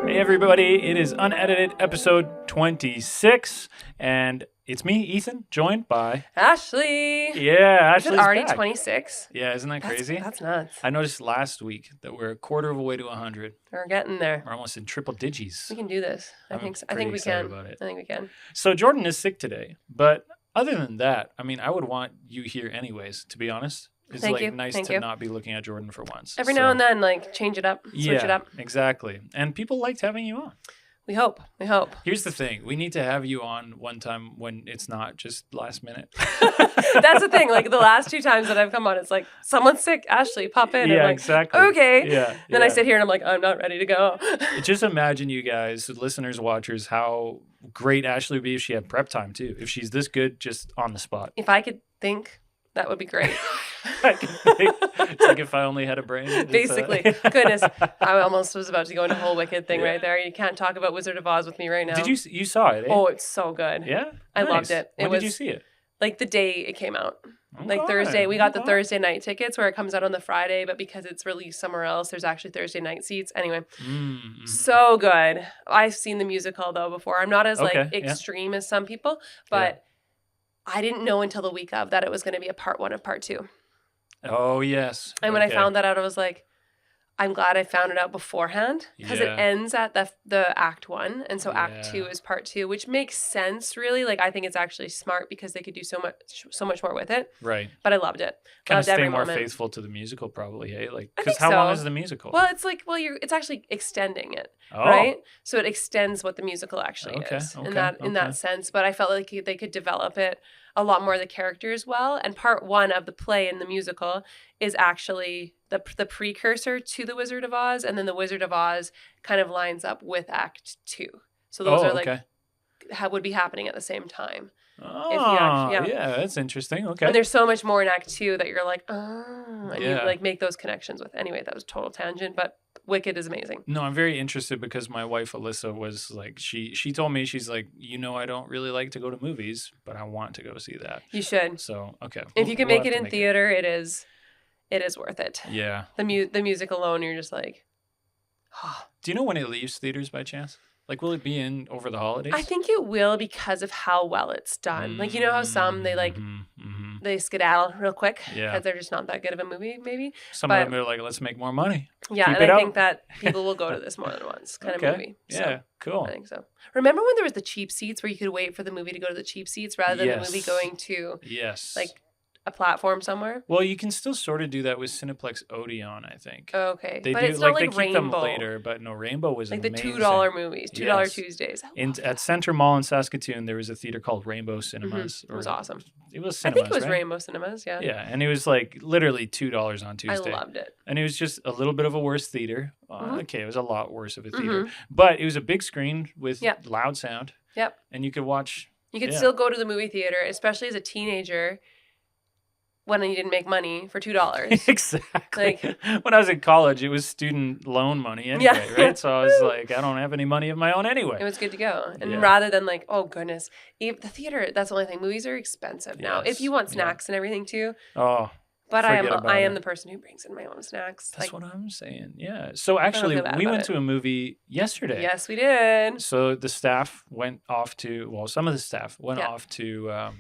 Hey everybody, it is Unedited episode 26, and it's me, Ethan, joined by... Ashley! Yeah, Is it Ashley's already back. 26? Yeah, isn't that crazy? That's nuts. I noticed last week that we're a quarter of a way to 100. We're getting there. We're almost in triple digits. We can do this. I think we can. About it. I think we can. So Jordan is sick today, but other than that, I mean, I would want you here anyways, to be honest. It's nice to not be looking at Jordan for once. Every now and then, change it up, switch it up. Exactly. And people liked having you on. We hope. Here's the thing. We need to have you on one time when it's not just last minute. That's the thing. The last 2 times that I've come on, it's like, someone's sick. Ashley, pop in. Yeah, I'm exactly. Okay. Yeah. Then I sit here and I'm like, I'm not ready to go. Just imagine you guys, listeners, watchers, how great Ashley would be if she had prep time too. If she's this good just on the spot. If I could think, that would be great. It's like if I only had a brain. Basically. Goodness. I almost was about to go into a whole Wicked thing right there. You can't talk about Wizard of Oz with me right now. Did you saw it? Eh? Oh, it's so good. Yeah? I loved it. When did you see it? The day it came out. Okay. Thursday. We got the Thursday night tickets where it comes out on the Friday, but because it's released somewhere else, there's actually Thursday night seats. Anyway, so good. I've seen the musical, though, before. I'm not as, extreme as some people, but I didn't know until the week of that it was going to be a part 1 of part 2. Oh, yes. And when I found that out, I was like, I'm glad I found it out beforehand because it ends at the act 1. And so act 2 is part 2, which makes sense, really. I think it's actually smart because they could do so much more with it. Right. But I loved it. Kind of stay more moment. Faithful to the musical, probably, hey? Because how long is the musical? Well, it's it's actually extending it, right? So it extends what the musical actually is in that sense. But I felt like they could develop it a lot more, the characters well. And part 1 of the play in the musical is actually the precursor to the Wizard of Oz, and then the Wizard of Oz kind of lines up with Act 2. So those would be happening at the same time. Oh, yeah, that's interesting. Okay. And there's so much more in Act 2 that you're like, oh, and you make those connections with. Anyway, that was a total tangent, but Wicked is amazing. No, I'm very interested because my wife Alyssa was like, she told me, she's like, I don't really like to go to movies, but I want to go see that. You should. So okay. If you can make it in theater, it is worth it. Yeah. The music alone, you're just like, oh. Do you know when it leaves theaters by chance? Will it be in over the holidays? I think it will because of how well it's done. You know how some they skedaddle real quick because they're just not that good of a movie, maybe. Some of them are like, let's make more money. Yeah, and I think that people will go to this more than once kind of movie. So, yeah, cool. I think so. Remember when there was the cheap seats where you could wait for the movie to go to the cheap seats rather than the movie going to a platform somewhere? Well, you can still sort of do that with Cineplex Odeon, I think. Okay. They but do it's not they like keep Rainbow. them later, but no, Rainbow was amazing. The $2 movies, $2 Tuesdays. At Center Mall in Saskatoon, there was a theater called Rainbow Cinemas. It was awesome. It was Cinemas, I think it was right? Rainbow Cinemas, yeah. Yeah, and it was literally $2 on Tuesday. I loved it. And it was just a little bit of a worse theater. Okay, it was a lot worse of a theater. But it was a big screen with loud sound. Yep. And you could watch... You could still go to the movie theater, especially as a teenager, when you didn't make money for $2. Exactly. When I was in college, it was student loan money anyway, right? So I was like, I don't have any money of my own anyway. It was good to go. And rather than oh, goodness, the theater, that's the only thing. Movies are expensive now. If you want snacks and everything too. Oh, but I am the person who brings in my own snacks. That's what I'm saying. Yeah. So actually, we went to a movie yesterday. Yes, we did. So the staff went off to, some of the staff went off to...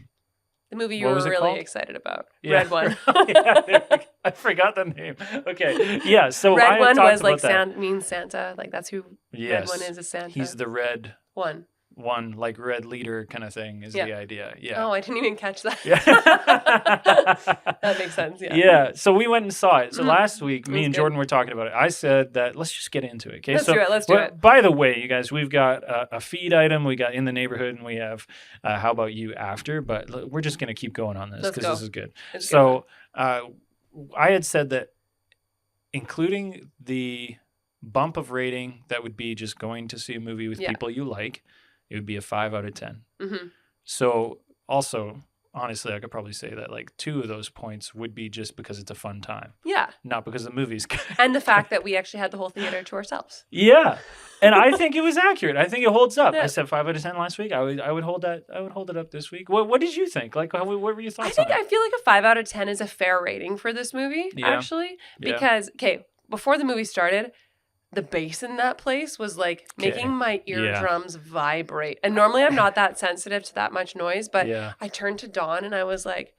the movie you were really excited about. Yeah. Red One. I forgot the name. Okay. Yeah. So Red One was means Santa. That's who Red One is Santa. He's the red one, red leader kind of thing is the idea. Yeah. Oh, I didn't even catch that. Yeah. That makes sense. Yeah. Yeah. So we went and saw it. So last week, me and Jordan were talking about it. I said that let's just get into it. Okay. Let's do it. By the way, you guys, we've got a feed item. We got In the Neighborhood, and we have How About You after. But we're just going to keep going on this because this is good. I had said that including the bump of rating that would be just going to see a movie with people you like, it would be a 5 out of 10. Mm-hmm. So also, honestly, I could probably say that 2 of those points would be just because it's a fun time. Yeah. Not because the movie's good. And the fact that we actually had the whole theater to ourselves. Yeah. And I think it was accurate. I think it holds up. Yeah. I said 5 out of 10 last week. I would hold that. I would hold it up this week. What did you think? What were your thoughts on it? I feel like a 5 out of 10 is a fair rating for this movie, actually. Because, before the movie started, the bass in that place was like making my eardrums vibrate. And normally I'm not that sensitive to that much noise, but I turned to Dawn and I was like,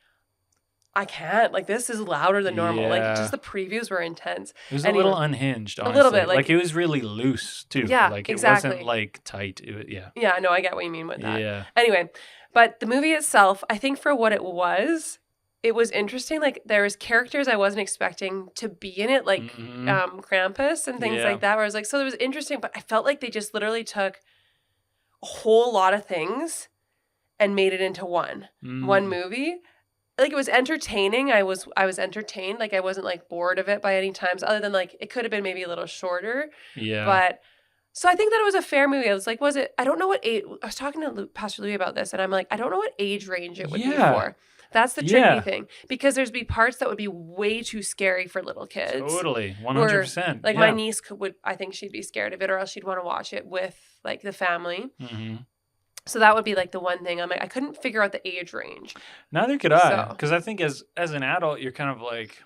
I can't. Like, this is louder than normal. Yeah. Like, just the previews were intense. It was a little unhinged, honestly. A little bit. Like, it was really loose, too. Yeah, like, exactly. It wasn't, like, tight. Yeah, no, I get what you mean with that. Yeah. Anyway, but the movie itself, I think for what it was interesting. Like, there was characters I wasn't expecting to be in it, like Krampus and things like that, where I was like, so it was interesting, but I felt like they just literally took a whole lot of things and made it into one movie. Like, it was entertaining. I was entertained. Like, I wasn't, like, bored of it by any times, other than, like, it could have been maybe a little shorter. Yeah. But, so I think that it was a fair movie. I was like, I don't know what age, I was talking to Pastor Louis about this, and I'm like, I don't know what age range it would be for. That's the tricky thing. Because there's be parts that would be way too scary for little kids. Totally. 100%. Like, my niece I think she'd be scared of it, or else she'd want to watch it with, like, the family. Mm-hmm. So that would be like the one thing. I'm like, I couldn't figure out the age range. Neither could I. Because I think as an adult, you're kind of like,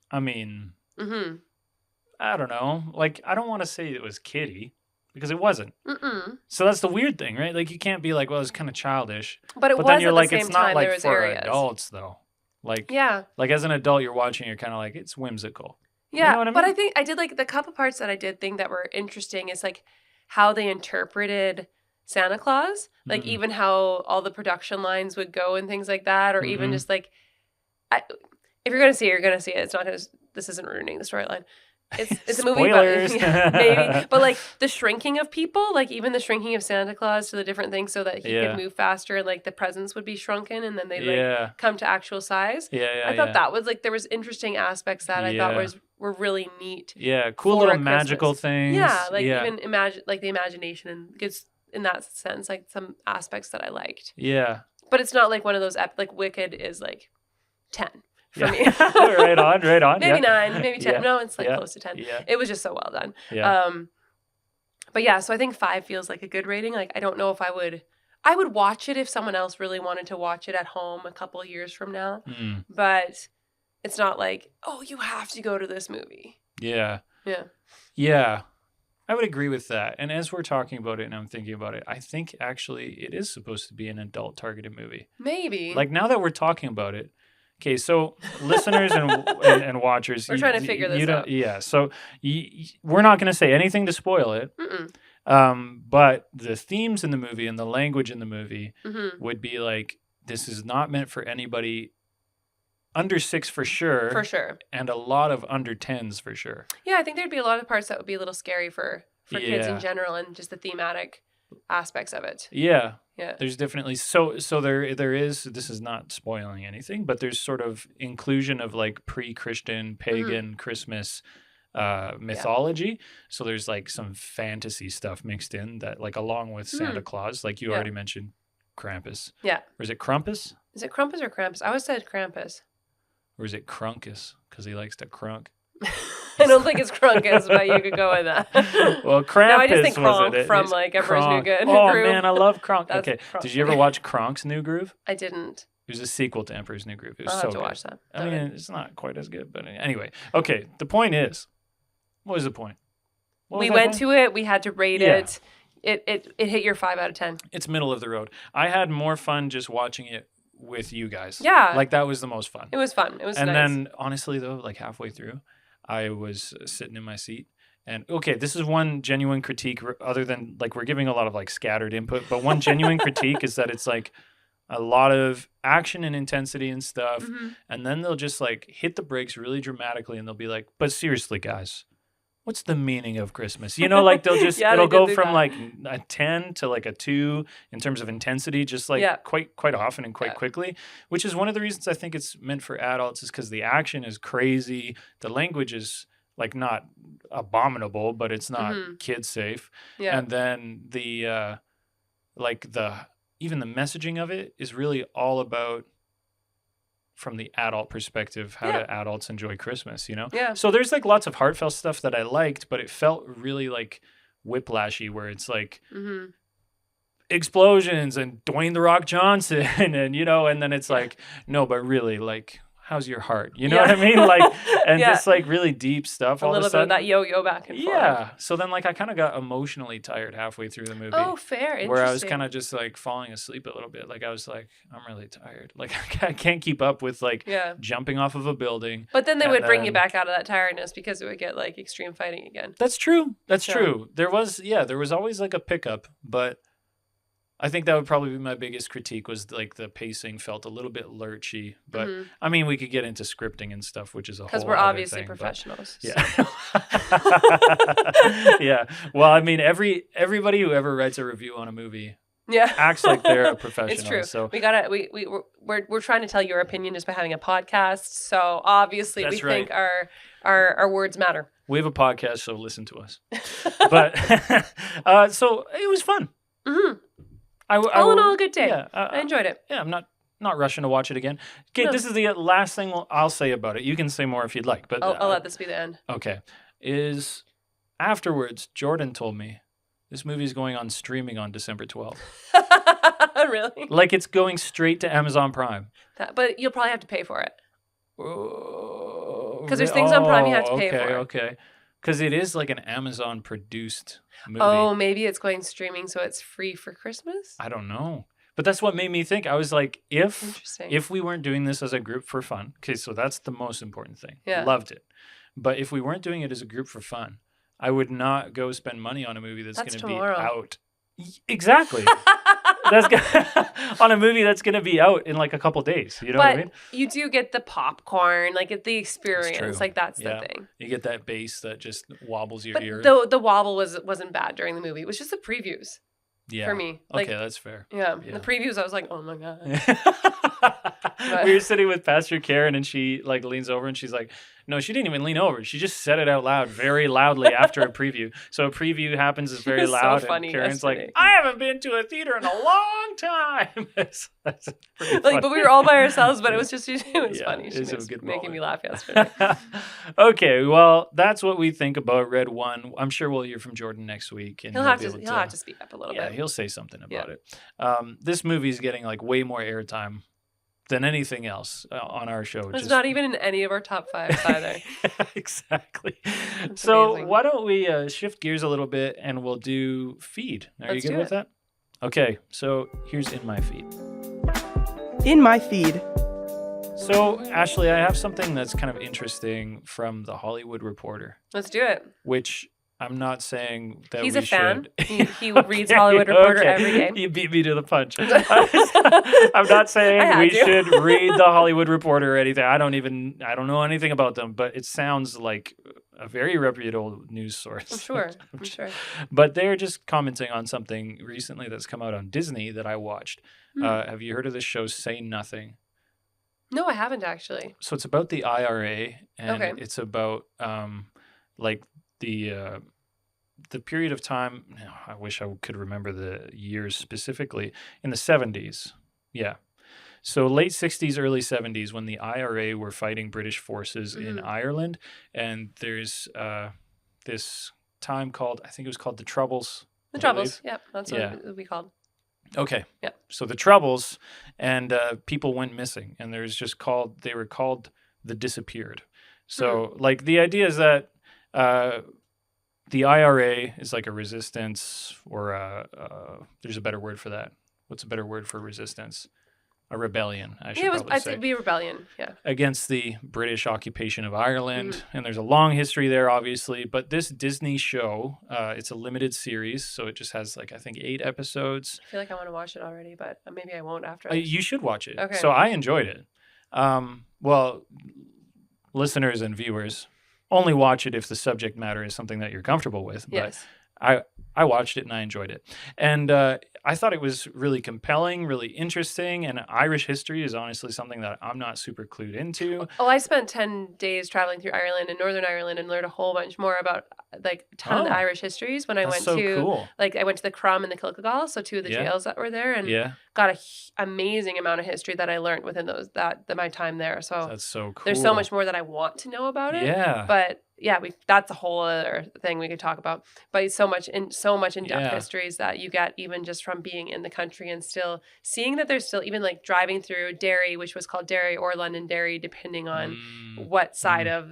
I mean, I don't know. Like, I don't want to say it was kiddie because it wasn't. So that's the weird thing, right? Like, you can't be like, well, it's kind of childish. But then you're like, it's not like for areas. Adults though. Like, like as an adult, you're watching, you're kind of like, it's whimsical. Yeah. You know what I mean? But I think I did like the couple parts that I did think that were interesting is like how they interpreted Santa Claus, like even how all the production lines would go and things like that, or even just like, if you're gonna see it, you're gonna see it. It's not gonna. This isn't ruining the storyline. It's a movie about maybe, but like the shrinking of people, like even the shrinking of Santa Claus to the different things, so that he could move faster, and like the presents would be shrunken, and then they'd like come to actual size. I thought that was like there was interesting aspects that I thought were really neat. Yeah, cool little magical things. Yeah, like even imagine like the imagination and gets. In that sense, like some aspects that I liked. Yeah. But it's not like one of those, like Wicked is like 10 for me. right on. Maybe 9, maybe 10. No, it's like close to 10. Yeah. It was just so well done. Yeah. But yeah, so I think 5 feels like a good rating. Like, I don't know if I would watch it if someone else really wanted to watch it at home a couple years from now. But it's not like, oh, you have to go to this movie. Yeah. Yeah. Yeah. I would agree with that. And as we're talking about it and I'm thinking about it, I think actually it is supposed to be an adult targeted movie. Maybe. Like now that we're talking about it. Okay, so listeners and watchers. We're trying to figure this out. Yeah, so we're not going to say anything to spoil it. But the themes in the movie and the language in the movie would be like, this is not meant for anybody under 6 for sure. For sure. And a lot of under 10s for sure. Yeah, I think there'd be a lot of parts that would be a little scary for kids in general and just the thematic aspects of it. Yeah. Yeah. There's definitely so there is, this is not spoiling anything, but there's sort of inclusion of like pre-Christian pagan Christmas mythology. So there's like some fantasy stuff mixed in that like along with Santa Claus, like you already mentioned Krampus. Yeah. Or is it Krampus? Is it Krampus or Krampus? I always said Krampus. Or is it Crunkus? Because he likes to crunk. I don't think it's Crunkus, but you could go with that. Well, Krampus no, I just think was it from like Emperor's New Groove. Oh man, I love Kronk. Okay, did you ever watch Kronk's New Groove? I didn't. It was a sequel to Emperor's New Groove. It was I'll so have to good. watch that. I mean, it's not quite as good, but anyway. Okay, the point is, what was the point? We went to it. We had to rate it. It hit your 5 out of 10. It's middle of the road. I had more fun just watching it with you guys. Yeah. Like that was the most fun. It was fun. It was and nice. then honestly though, like halfway through, I was sitting in my seat and okay, this is one genuine critique other than like we're giving a lot of like scattered input, but one genuine critique is that it's like a lot of action and intensity and stuff. And then they'll just like hit the brakes really dramatically and they'll be like, but seriously guys, what's the meaning of Christmas? You know, like they'll just, it'll go from like a 10 to like a 2 in terms of intensity, just like quite often and quite quickly, which is one of the reasons I think it's meant for adults is because the action is crazy. The language is like not abominable, but it's not kid safe. Yeah. And then the, even the messaging of it is really all about from the adult perspective, how do adults enjoy Christmas, you know? Yeah. So there's like lots of heartfelt stuff that I liked, but it felt really like whiplashy where it's like explosions and Dwayne The Rock Johnson and, you know, and then it's like, no, but really like how's your heart? You know what I mean? Like, and just like really deep stuff. A little bit of that yo-yo back and forth. Yeah. So then like I kind of got emotionally tired halfway through the movie. Oh, fair. Interesting. Where I was kind of just like falling asleep a little bit. Like I was like, I'm really tired. Like I can't keep up with like jumping off of a building. But then they would bring you back out of that tiredness because it would get like extreme fighting again. That's true. That's true. There was always like a pickup, but I think that would probably be my biggest critique was like the pacing felt a little bit lurchy. But I mean, we could get into scripting and stuff, which is a whole other thing. Because we're obviously professionals. Yeah. Yeah. Well, I mean, everybody who ever writes a review on a movie acts like they're a professional. It's true. So we're trying to tell your opinion just by having a podcast. So obviously we think our words matter. We have a podcast, so listen to us. But so it was fun. Mm-hmm. All in all, a good day. Yeah, I enjoyed it. Yeah, I'm not rushing to watch it again. Okay, This is the last thing I'll say about it. You can say more if you'd like, but I'll let this be the end. Okay. Is afterwards, Jordan told me this movie is going on streaming on December 12th. Really? Like it's going straight to Amazon Prime. But you'll probably have to pay for it. Because there's things on Prime you have to pay for. Okay. Because it is like an Amazon produced movie. Oh, maybe it's going streaming, so it's free for Christmas? I don't know. But that's what made me think. I was like, if we weren't doing this as a group for fun, okay, so that's the most important thing. Yeah. Loved it. But if we weren't doing it as a group for fun, I would not go spend money on a movie that's going to be out. Exactly. On a movie that's going to be out in like a couple days. You know what I mean? You do get the popcorn, like the experience. Like that's the thing. You get that bass that just wobbles your ear. The wobble wasn't bad during the movie. It was just the previews. Yeah. For me. Like, okay, that's fair. Yeah. The previews, I was like, oh my God. We were sitting with Pastor Karen and she like leans over and she's like, no, she didn't even lean over. She just said it out loud, very loudly after a preview. So a preview happens is very loud. So funny and Karen's like, I haven't been to a theater in a long time. That's like, but we were all by ourselves, but it was funny. She was making moment. Me laugh yesterday. Okay, well, that's what we think about Red One. I'm sure we'll hear from Jordan next week. And he'll have to speak up a little bit. Yeah, he'll say something about it. This movie's getting like way more airtime than anything else on our show. It's not even in any of our top 5 either. Exactly. So amazing. Why don't we shift gears a little bit and we'll do feed. Are you good with that? Okay, so here's In My Feed. In My Feed. So, Ashley, I have something that's kind of interesting from The Hollywood Reporter. Let's do it. Which I'm not saying that he's a fan. He reads Hollywood Reporter every day. You beat me to the punch. I'm not saying we should read the Hollywood Reporter or anything. I don't know anything about them, but it sounds like a very reputable news source. I'm sure. But they're just commenting on something recently that's come out on Disney that I watched. Have you heard of this show, Say Nothing? No, I haven't actually. So it's about the IRA, and it's about like the period of time. I wish I could remember the years specifically. In the 70s, yeah. So late 60s, early 70s, when the IRA were fighting British forces in Ireland, and there's this time called, I think it was called the Troubles. The Troubles, yeah, that's what it would be called. Okay. Yeah. So the Troubles, and people went missing, and they were called the Disappeared. So like the idea is that the IRA is like a resistance, or there's a better word for that. What's a better word for resistance? A rebellion, I'd say. It'd be a rebellion, yeah. Against the British occupation of Ireland. And there's a long history there, obviously. But this Disney show, it's a limited series, so it just has like, I think, 8 episodes. I feel like I want to watch it already, but maybe I won't after. You should watch it. Okay. So I enjoyed it. Well, listeners and viewers, only watch it if the subject matter is something that you're comfortable with. Yes. But I watched it and I enjoyed it. And I thought it was really compelling, really interesting. And Irish history is honestly something that I'm not super clued into. Oh, I spent 10 days traveling through Ireland and Northern Ireland and learned a whole bunch more about like a ton of the Irish histories when I went cool. Like I went to the Crum and the Kilkegall, so 2 of the jails that were there, and got an amazing amount of history that I learned within my time there. So that's so cool. There's so much more that I want to know about it. Yeah. But that's a whole other thing we could talk about. But it's so much in-depth histories that you get even just from being in the country and still seeing that there's still even like driving through Derry, which was called Derry or Londonderry, depending on what side of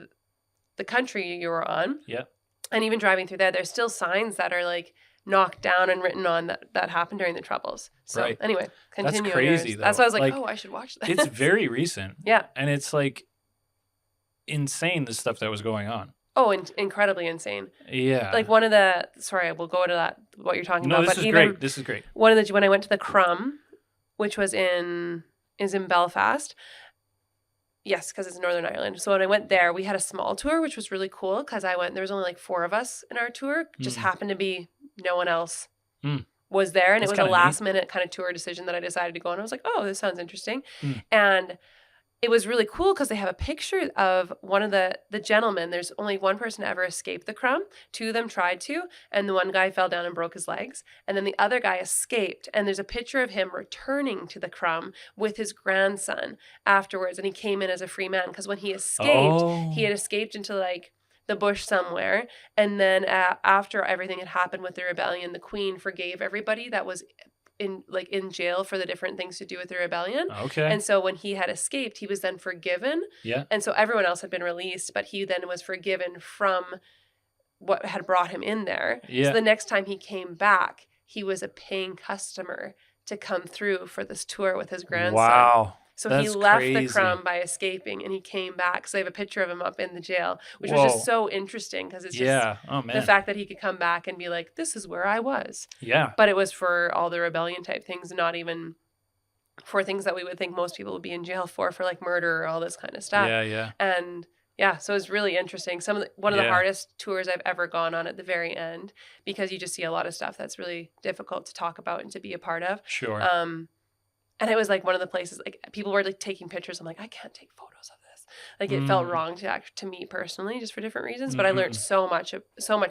the country you were on. Yeah. And even driving through there's still signs that are like knocked down and written on that happened during the Troubles. So anyway, continue. That's crazy though. That's why I was like, I should watch this. It's very recent. Yeah. And it's like insane, the stuff that was going on. Oh, incredibly insane. Yeah. Like one of the, sorry, we'll go to that, what you're talking about. No, this is great. This is great. When I went to the Crumb, which is in Belfast. Yes, because it's in Northern Ireland. So when I went there, we had a small tour, which was really cool because there was only like 4 of us in our tour. Just happened to be no one else was there. And it was a last minute kind of tour decision that I decided to go on. I was like, oh, this sounds interesting. And it was really cool because they have a picture of one of the gentlemen. There's only one person to ever escape the Crumb. 2 of them tried to, and the one guy fell down and broke his legs. And then the other guy escaped, and there's a picture of him returning to the Crumb with his grandson afterwards. And he came in as a free man because when he escaped, he had escaped into like the bush somewhere. And then after everything had happened with the rebellion, the Queen forgave everybody that was in jail for the different things to do with the rebellion. Okay. And so when he had escaped, he was then forgiven. Yeah. And so everyone else had been released, but he then was forgiven from what had brought him in there. Yeah. So the next time he came back, he was a paying customer to come through for this tour with his grandson. Wow. So That's he left crazy. the Crumb by escaping, and he came back. So they have a picture of him up in the jail, which was just so interesting because it's just the fact that he could come back and be like, this is where I was. Yeah. But it was for all the rebellion type things, not even for things that we would think most people would be in jail for like murder or all this kind of stuff. Yeah, yeah. And so it's really interesting. One of the hardest tours I've ever gone on at the very end, because you just see a lot of stuff that's really difficult to talk about and to be a part of. Sure. And it was like one of the places, like people were like taking pictures. I'm like, I can't take photos of this. Like it felt wrong to me personally, just for different reasons. But I learned so much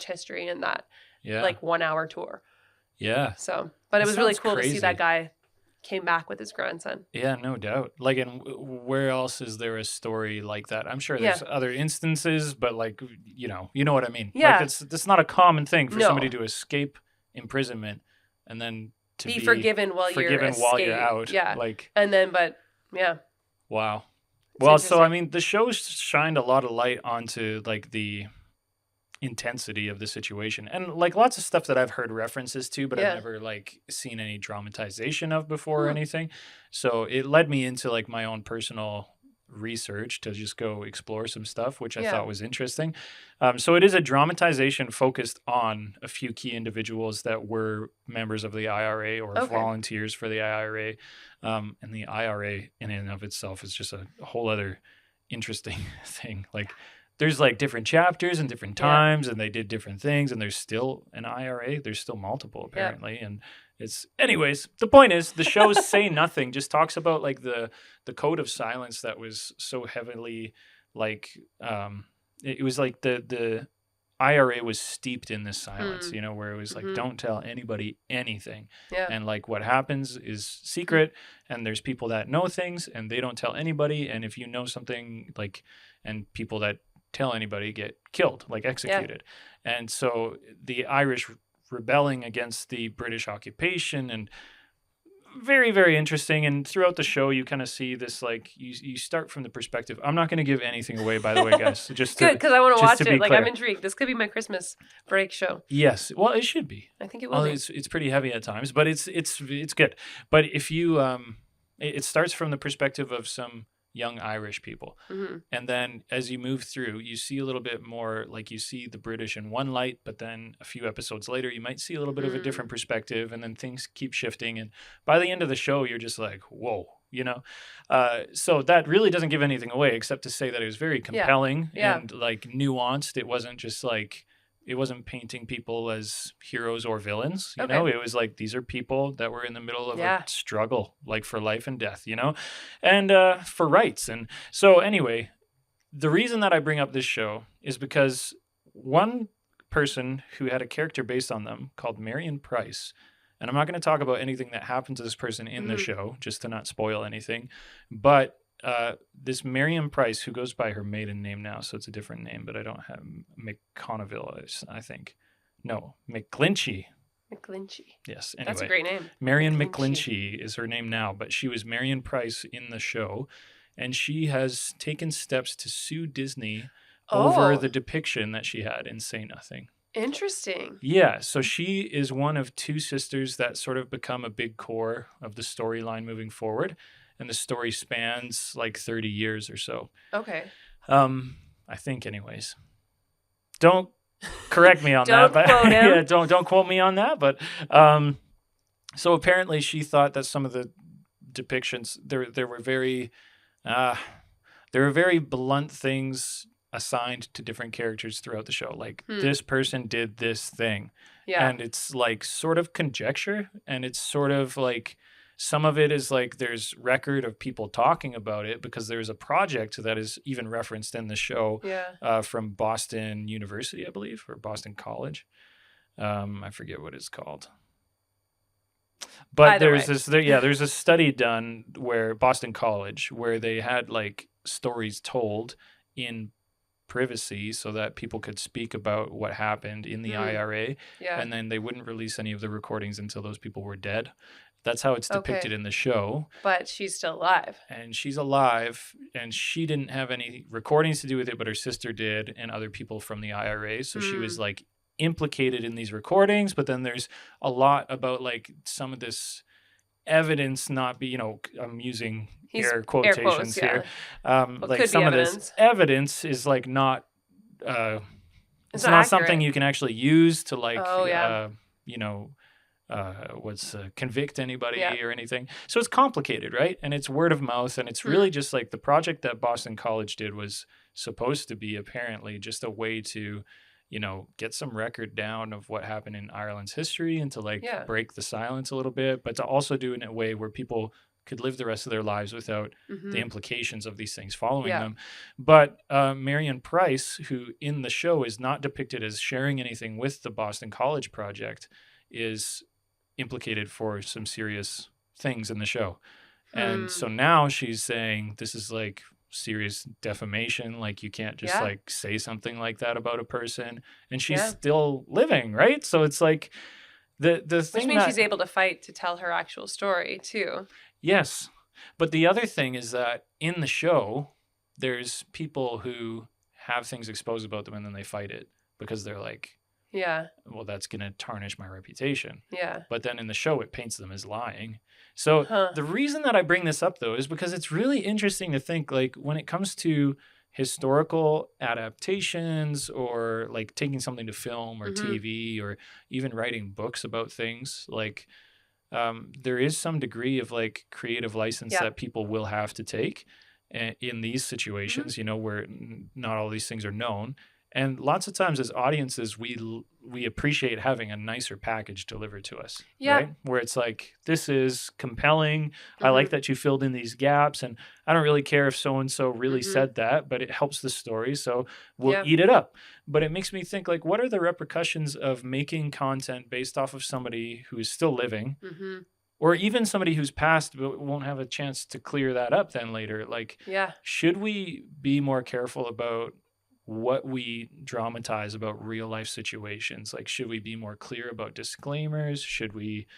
history in that like 1 hour tour. Yeah. So, but it was really cool to see that guy came back with his grandson. Yeah, no doubt. Like, and where else is there a story like that? I'm sure there's other instances, but like, you know what I mean? Yeah. Like it's not a common thing for somebody to escape imprisonment and then to be forgiven while you're out. Yeah. Like, and then, but yeah. Wow. Well, so I mean, the show shined a lot of light onto like the intensity of the situation, and like lots of stuff that I've heard references to, but I've never like seen any dramatization of before or anything. So it led me into like my own personal research to just go explore some stuff, which I thought was interesting. So it is a dramatization focused on a few key individuals that were members of the IRA or volunteers for the IRA. And the IRA in and of itself is just a whole other interesting thing. Like there's like different chapters and different times and they did different things, and there's still an IRA. There's still multiple apparently. And anyways, the point is the show's Say Nothing just talks about like the code of silence that was so heavily like, it was like the IRA was steeped in this silence, where it was like, don't tell anybody anything. Yeah. And like what happens is secret, and there's people that know things and they don't tell anybody. And if you know something, like, and people that tell anybody get killed, like executed. Yeah. And so the Irish rebelling against the British occupation, and very, very interesting. And throughout the show, you kind of see this, like, you start from the perspective. I'm not going to give anything away, by the way, guys. Just good, because I want to watch it. Like, clear. I'm intrigued. This could be my Christmas break show. Yes, well, it should be. I think it will. Be. It's pretty heavy at times, but it's good. But if you it starts from the perspective of some young Irish people. Mm-hmm. And then as you move through, you see a little bit more, like you see the British in one light, but then a few episodes later, you might see a little bit of a different perspective, and then things keep shifting. And by the end of the show, you're just like, whoa, So that really doesn't give anything away, except to say that it was very compelling and like nuanced. It wasn't just like, it wasn't painting people as heroes or villains, you know? It was like, these are people that were in the middle of a struggle, like for life and death, and for rights. And so anyway, the reason that I bring up this show is because one person who had a character based on them called Marion Price, and I'm not going to talk about anything that happened to this person in the show, just to not spoil anything, but this Marion Price, who goes by her maiden name now, so it's a different name, but I don't have McConneville, I think. No, McGlinchey. McGlinchey. Yes. Anyway, that's a great name. Marion McGlinchey is her name now, but she was Marion Price in the show, and she has taken steps to sue Disney over the depiction that she had in Say Nothing. Interesting. Yeah, so she is one of two sisters that sort of become a big core of the storyline moving forward, and the story spans like 30 years or so. Okay. I think, anyways. Don't correct me on that, but yeah, don't quote me on that. But so apparently, she thought that some of the depictions there were very blunt things assigned to different characters throughout the show. Like this person did this thing, and it's like sort of conjecture, and it's sort of like. Some of it is like there's record of people talking about it because there's a project that is even referenced in the show from Boston University, I believe, or Boston College. I forget what it's called. But there's a study done where Boston College, where they had like stories told in privacy so that people could speak about what happened in the IRA. Yeah. And then they wouldn't release any of the recordings until those people were dead. That's how it's depicted in the show. But she's still alive. And she's alive, and she didn't have any recordings to do with it, but her sister did, and other people from the IRA. So she was like implicated in these recordings, but then there's a lot about like some of this evidence not be, I'm using air quotations here. Like some of this evidence is like not, it's not something you can actually use to like, convict anybody or anything. So it's complicated, right? And it's word of mouth, and it's really just like the project that Boston College did was supposed to be apparently just a way to, get some record down of what happened in Ireland's history and to like break the silence a little bit, but to also do it in a way where people could live the rest of their lives without the implications of these things following them. But Marion Price, who in the show is not depicted as sharing anything with the Boston College project, is implicated for some serious things in the show. And so now she's saying this is like serious defamation. Like you can't just like say something like that about a person. And she's still living, right? So it's like the thing. Which means she's able to fight to tell her actual story too. Yes. But the other thing is that in the show, there's people who have things exposed about them and then they fight it because they're like, well, that's going to tarnish my reputation. Yeah. But then in the show, it paints them as lying. So the reason that I bring this up, though, is because it's really interesting to think, like, when it comes to historical adaptations or, like, taking something to film or TV or even writing books about things, like, there is some degree of, like, creative license that people will have to take in these situations, where not all these things are known. And lots of times as audiences, we appreciate having a nicer package delivered to us, right? Where it's like, this is compelling. I like that you filled in these gaps. And I don't really care if so-and-so really said that, but it helps the story. So we'll eat it up. But it makes me think, like, what are the repercussions of making content based off of somebody who is still living or even somebody who's passed but won't have a chance to clear that up then later? Like, should we be more careful about what we dramatize about real life situations? Like, should we be more clear about disclaimers? Should we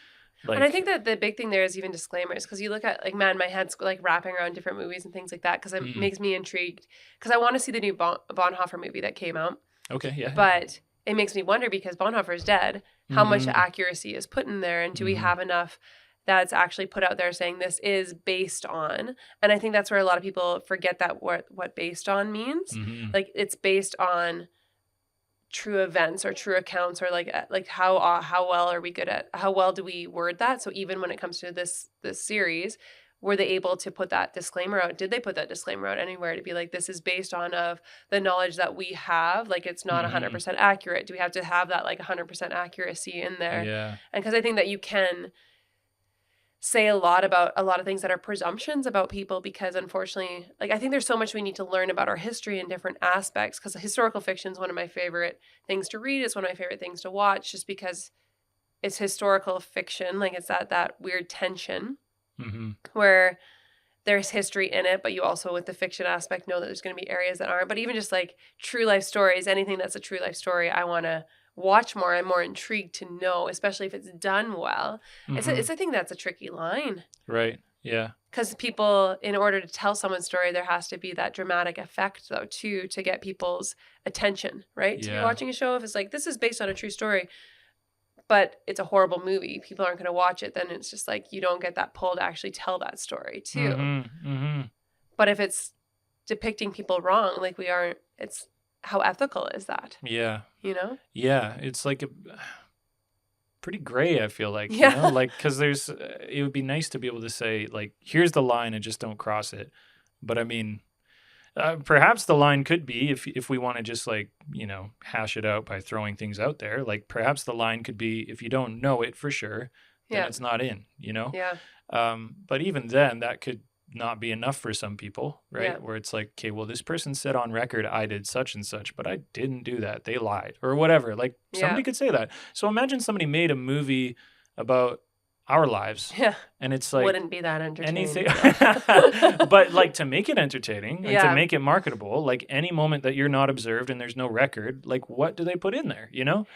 and I think that the big thing there is even disclaimers, because you look at, like, man, my head's like wrapping around different movies and things like that, because it makes me intrigued, because I want to see the new Bonhoeffer movie that came out. Okay, yeah. But it makes me wonder, because Bonhoeffer's dead, how much accuracy is put in there, and do we have enough that's actually put out there saying this is based on? And I think that's where a lot of people forget that what based on means. Like, it's based on true events or true accounts, or like how well are we good at, how well do we word that? So even when it comes to this series, were they able to put that disclaimer out? Did they put that disclaimer out anywhere to be like, this is based on of the knowledge that we have, like it's not 100% accurate? Do we have to have that like 100% accuracy in there? Yeah. And because I think that you can say a lot about a lot of things that are presumptions about people, because unfortunately, like, I think there's so much we need to learn about our history in different aspects, because historical fiction is one of my favorite things to read. It's one of my favorite things to watch, just because it's historical fiction. Like, it's that weird tension where there's history in it, but you also, with the fiction aspect, know that there's going to be areas that aren't. But even just like true life stories, anything that's a true life story, I want to watch more. I'm more intrigued to know, especially if it's done well. Mm-hmm. I think that's a tricky line. Right. Yeah. Because people, in order to tell someone's story, there has to be that dramatic effect, though, too, to get people's attention, right? To be watching a show, if it's like, this is based on a true story, but it's a horrible movie, people aren't going to watch it, then it's just like you don't get that pull to actually tell that story, too. Mm-hmm. Mm-hmm. But if it's depicting people wrong, like we aren't, it's how ethical is that? Yeah. You know? Yeah. It's like pretty gray, I feel like. Yeah. You know? Like, because it would be nice to be able to say, like, here's the line and just don't cross it. But I mean, perhaps the line could be, if we want to just like, hash it out by throwing things out there, like perhaps the line could be, if you don't know it for sure, then it's not in, Yeah. But even then, that could not be enough for some people, right? Yeah. Where it's like, okay, well, this person said on record, I did such and such, but I didn't do that. They lied or whatever. Like somebody could say that. So imagine somebody made a movie about our lives. Yeah. And it's like, wouldn't be that entertaining. Anything. But like to make it entertaining, like, Yeah. to make it marketable, like any moment that you're not observed and there's no record, like what do they put in there,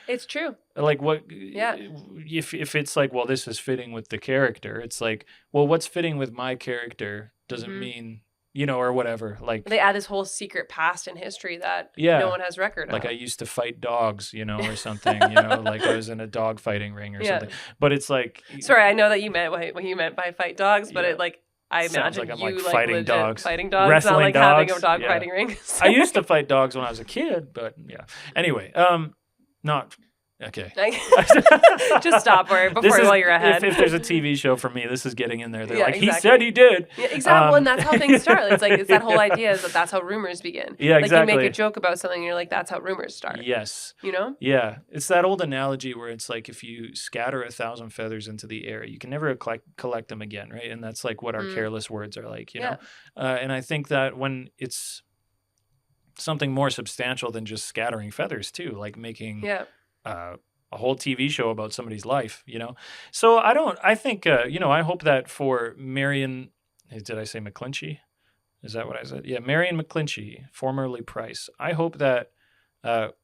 It's true. Like what, Yeah. if it's like, well, this is fitting with the character, it's like, well, what's fitting with my character doesn't mean, or whatever. Like They add this whole secret past in history that Yeah. no one has record like of. I used to fight dogs, or something, like I was in a dog fighting ring or Yeah. something. But it's like, Sorry, I know that you meant what you meant by fight dogs, but Yeah. it like I Sounds imagine like I'm, you like, like fighting legit dogs. fighting dogs, Wrestling not like having dogs, a dog yeah. fighting ring. I used to fight dogs when I was a kid, but yeah. Anyway, not okay. Just stop while you're ahead. If there's a TV show for me, this is getting in there. They're Yeah, like, exactly. he said he did. Yeah, exactly. And that's how things start. It's like, it's that whole idea is that's how rumors begin. Yeah, like exactly. you make a joke about something and you're like, that's how rumors start. Yes. Yeah. It's that old analogy where it's like, if you scatter 1,000 feathers into the air, you can never collect them again, right? And that's like what our careless words are like, you know? And I think that when it's something more substantial than just scattering feathers too, like making a whole TV show about somebody's life, So I think, I hope that for Marion, did I say McClinchy? Is that what I said? Yeah, Marion McClinchy, formerly Price. I hope that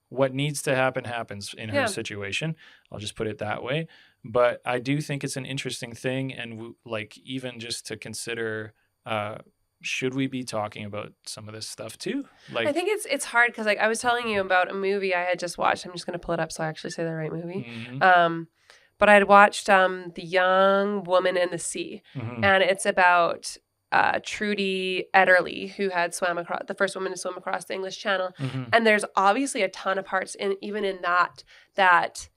what needs to happen happens in her situation. I'll just put it that way. But I do think it's an interesting thing. And like, even just to consider, should we be talking about some of this stuff too? Like, I think it's hard because like I was telling you about a movie I had just watched. I'm just going to pull it up so I actually say the right movie. Mm-hmm. But I had watched The Young Woman in the Sea, and it's about Trudy Ederle, who had the first woman to swim across the English Channel. And there's obviously a ton of parts even in that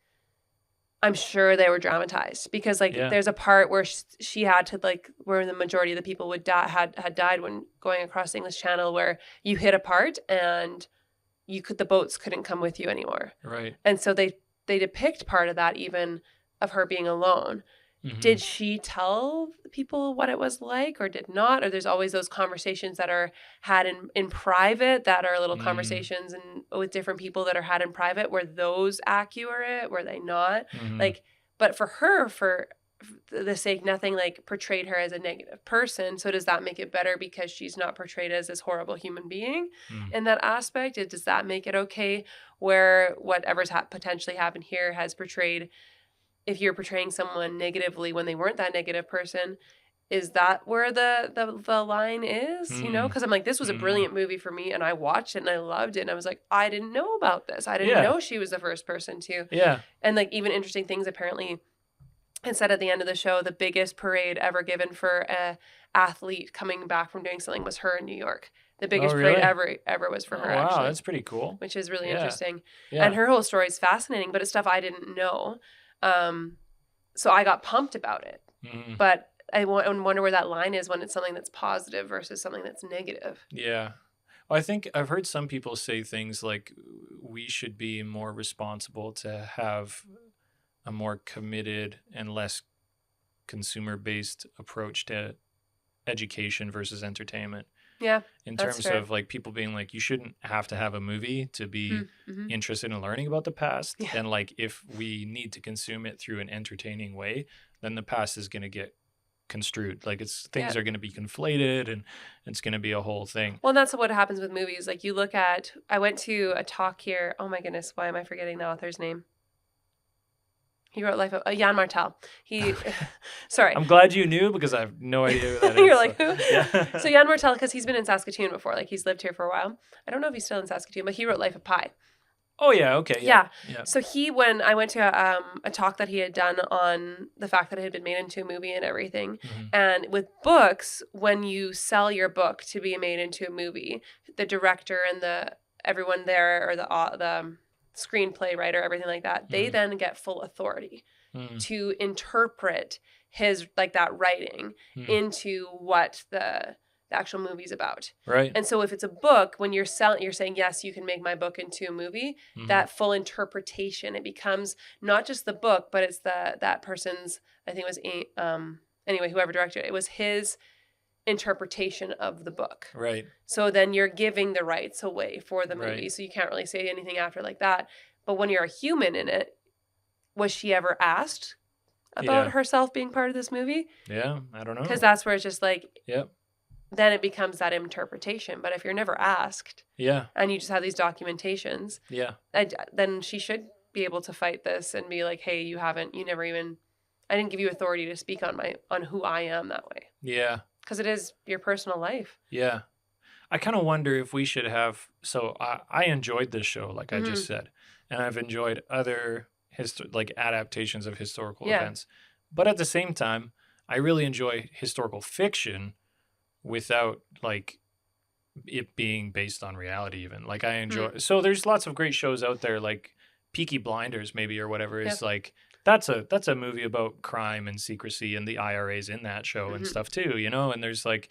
I'm sure they were dramatized because there's a part where she had to where the majority of the people had died when going across the English Channel, where you hit a part and the boats couldn't come with you anymore. Right. And so they depict part of that, even of her being alone. Did she tell people what it was like or did not? Or there's always those conversations that are had in private that are little conversations and with different people that are had in private. Were those accurate? Were they not? But for her, for the sake, nothing portrayed her as a negative person. So does that make it better because she's not portrayed as this horrible human being in that aspect? Does that make it okay where whatever's potentially happened here has portrayed, if you're portraying someone negatively when they weren't that negative person, is that where the line is? Because I'm like, this was a brilliant movie for me, and I watched it and I loved it, and I was like, I didn't know about this. I didn't know she was the first person to. Yeah. And even interesting things, apparently, it said at the end of the show, the biggest parade ever given for a athlete coming back from doing something was her in New York. The biggest parade ever was for her. Wow, actually, that's pretty cool. Which is really interesting. Yeah. And her whole story is fascinating, but it's stuff I didn't know. So I got pumped about it, but I wonder where that line is when it's something that's positive versus something that's negative. Yeah. Well, I think I've heard some people say things like we should be more responsible to have a more committed and less consumer-based approach to education versus entertainment. Yeah. In terms of people being like, you shouldn't have to have a movie to be interested in learning about the past. Yeah. And if we need to consume it through an entertaining way, then the past is going to get construed. Like things are going to be conflated, and it's going to be a whole thing. Well, that's what happens with movies. Like you look at, I went to a talk here. Oh my goodness, why am I forgetting the author's name? He wrote Life of Jan Martel. Sorry. I'm glad you knew because I have no idea who that is. You're like, who? Yeah. So Jan Martel, because he's been in Saskatoon before. Like he's lived here for a while. I don't know if he's still in Saskatoon, but he wrote Life of Pi. Oh, yeah. Okay. Yeah. So when I went to a talk that he had done on the fact that it had been made into a movie and everything. Mm-hmm. And with books, when you sell your book to be made into a movie, the director and everyone there, or the screenplay writer, everything like that, they then get full authority to interpret his, like, that writing into what the actual movie's about. Right. And so if it's a book, when you're saying, yes, you can make my book into a movie, that full interpretation, it becomes not just the book, but it's that person's, I think it was, anyway, whoever directed it, it was his interpretation of the book. Right. So then you're giving the rights away for the movie. Right. So you can't really say anything after like that. But when you're a human in it, was she ever asked about herself being part of this movie? Yeah, I don't know. Because that's where it's just like, yep. Then it becomes that interpretation. But if you're never asked, and you just have these documentations, then she should be able to fight this and be like, hey, I didn't give you authority to speak on who I am that way. Yeah. Because it is your personal life. Yeah. I kind of wonder if we should have, so I enjoyed this show, like I just said, and I've enjoyed other adaptations of historical events. But at the same time, I really enjoy historical fiction without like it being based on reality even. Like I enjoy, so there's lots of great shows out there like Peaky Blinders maybe or whatever is like, that's a movie about crime and secrecy and the IRA's in that show and stuff too, and there's like,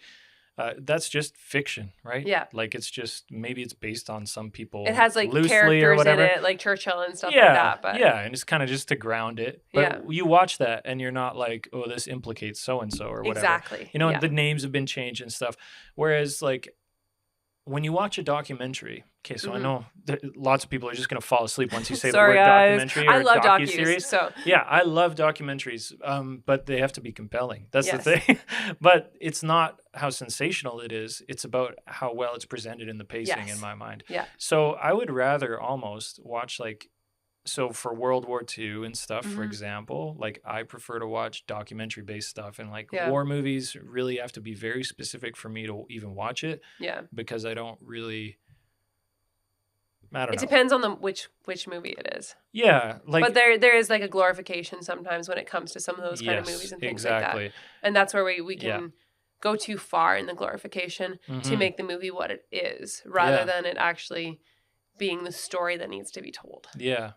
that's just fiction, right? Yeah. Like it's just, maybe it's based on some people. It has like characters in it, like Churchill and stuff like that. But and it's kind of just to ground it. But you watch that and you're not like, oh, this implicates so-and-so or whatever. Exactly. The names have been changed and stuff. Whereas like when you watch a documentary, okay, so I know lots of people are just going to fall asleep once you say the word documentary or docuseries. So yeah, I love documentaries, but they have to be compelling. That's the thing. But it's not how sensational it is. It's about how well it's presented in the pacing in my mind. Yeah. So I would rather almost watch so for World War II and stuff, for example, like I prefer to watch documentary-based stuff, and like war movies really have to be very specific for me to even watch it. Yeah. Because I don't really, I don't know. It depends on which movie it is. Yeah. But there is like a glorification sometimes when it comes to some of those kind of movies and things like that. And that's where we can go too far in the glorification to make the movie what it is, rather than it actually being the story that needs to be told. Yeah.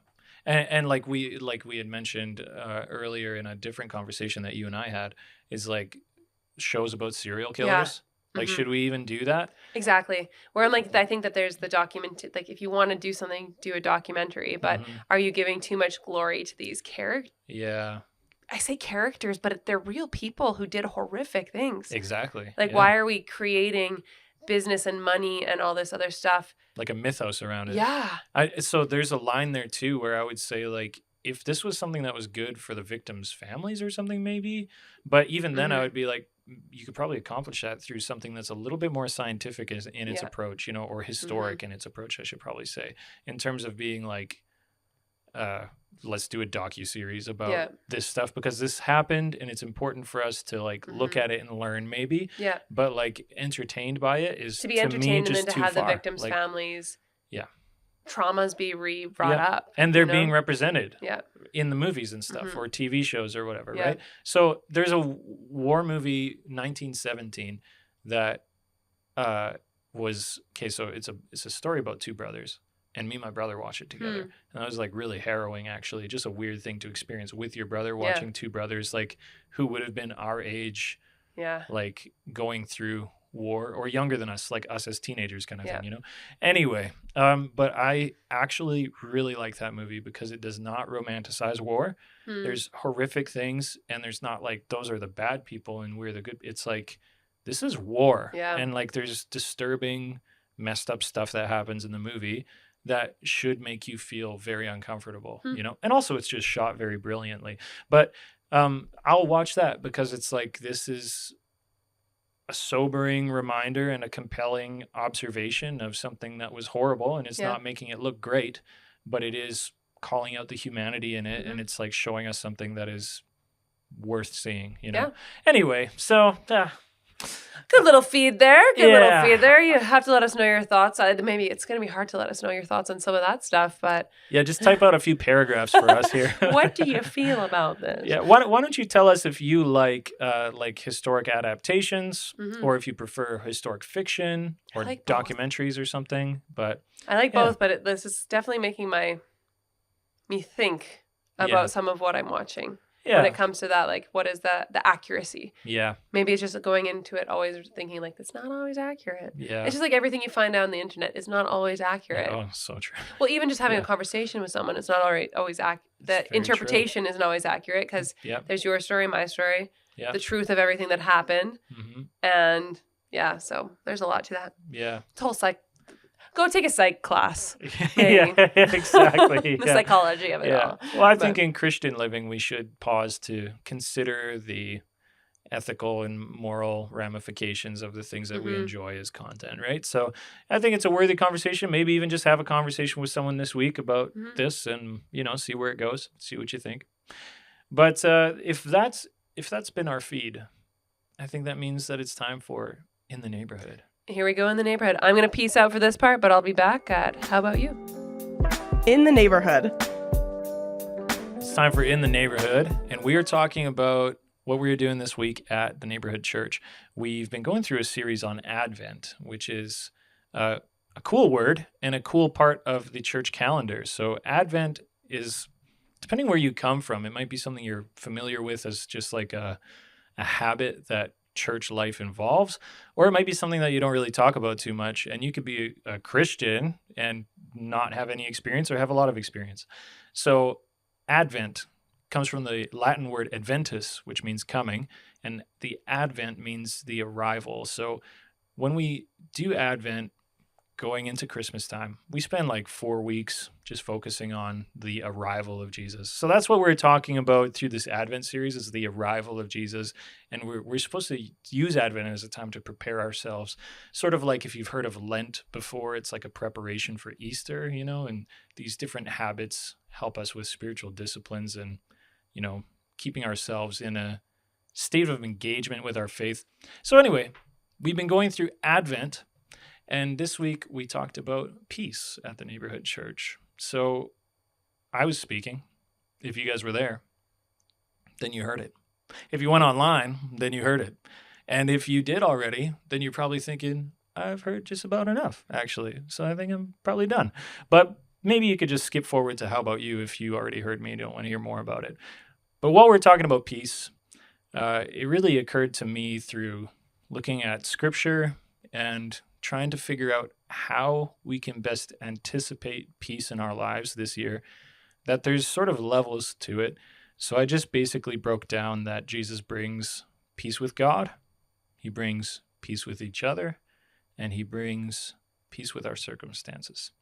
And like we had mentioned earlier in a different conversation that you and I had, is like shows about serial killers. Like, should we even do that? Exactly. Where I'm like, I think that there's the like if you want to do something, do a documentary, but are you giving too much glory to these characters? Yeah. I say characters, but they're real people who did horrific things. Exactly. Like, why are we creating business and money and all this other stuff? Like a mythos around it. Yeah. So there's a line there too where I would say like, if this was something that was good for the victims' families or something maybe, but even then I would be like, you could probably accomplish that through something that's a little bit more scientific in its approach, or historic in its approach, I should probably say, in terms of being like, let's do a docuseries about this stuff because this happened and it's important for us to like look at it and learn maybe. Yeah. But like entertained by it is to be entertained, and then to have the victims' like, families. Yeah. Traumas be brought up. And they're being represented in the movies and stuff or TV shows or whatever, right? So there's a war movie, 1917, that was, okay, so it's a story about two brothers. And me and my brother watched it together. And that was like really harrowing, actually. Just a weird thing to experience with your brother, watching two brothers like who would have been our age, like going through war or younger than us, like us as teenagers kind of thing, Anyway, but I actually really like that movie because it does not romanticize war. There's horrific things and there's not like those are the bad people and we're the good. It's like, this is war. Yeah. And like there's disturbing, messed up stuff that happens in the movie that should make you feel very uncomfortable, And also it's just shot very brilliantly. But I'll watch that because it's like, this is a sobering reminder and a compelling observation of something that was horrible, and it's not making it look great, but it is calling out the humanity in it, and it's like showing us something that is worth seeing, you know? Anyway, so good little feed there. Little feed there. You have to let us know your thoughts. Maybe it's going to be hard to let us know your thoughts on some of that stuff, but just type out a few paragraphs for us here. What do you feel about this? Yeah, why don't you tell us if you like historic adaptations, or if you prefer historic fiction or like documentaries or something. But I like both, but this is definitely making me think about some of what I'm watching. When it comes to that, like, what is the accuracy? Yeah. Maybe it's just going into it always thinking, like, it's not always accurate. Yeah. It's just like everything you find out on the internet is not always accurate. Oh, so true. Well, even just having a conversation with someone, it's not always accurate. The interpretation isn't always accurate because there's your story, my story, the truth of everything that happened. And, so there's a lot to that. Yeah. It's whole go take a psych class. Exactly. The psychology of it all. Well, I think in Christian living, we should pause to consider the ethical and moral ramifications of the things that we enjoy as content, right? So I think it's a worthy conversation. Maybe even just have a conversation with someone this week about this and, see where it goes, see what you think. But if that's been our feed, I think that means that it's time for In the Neighborhood. Here we go in the neighborhood. I'm going to peace out for this part, but I'll be back at How About You? In the Neighborhood. It's time for In the Neighborhood, and we are talking about what we are doing this week at the Neighbourhood Church. We've been going through a series on Advent, which is a cool word and a cool part of the church calendar. So Advent is, depending where you come from, it might be something you're familiar with as just like a habit that church life involves, or it might be something that you don't really talk about too much, and you could be a Christian and not have any experience or have a lot of experience. So Advent comes from the Latin word adventus, which means coming, and the Advent means the arrival. So when we do Advent going into Christmas time, we spend like 4 weeks just focusing on the arrival of Jesus. So that's what we're talking about through this Advent series, is the arrival of Jesus. And we're supposed to use Advent as a time to prepare ourselves. Sort of like if you've heard of Lent before, it's like a preparation for Easter, and these different habits help us with spiritual disciplines and, keeping ourselves in a state of engagement with our faith. So anyway, we've been going through Advent. And this week we talked about peace at the Neighbourhood Church. So I was speaking. If you guys were there, then you heard it. If you went online, then you heard it. And if you did already, then you're probably thinking, I've heard just about enough, actually. So I think I'm probably done. But maybe you could just skip forward to How About You if you already heard me and don't want to hear more about it. But while we're talking about peace, it really occurred to me through looking at Scripture and trying to figure out how we can best anticipate peace in our lives this year, that there's sort of levels to it. So I just basically broke down that Jesus brings peace with God, he brings peace with each other, and he brings peace with our circumstances.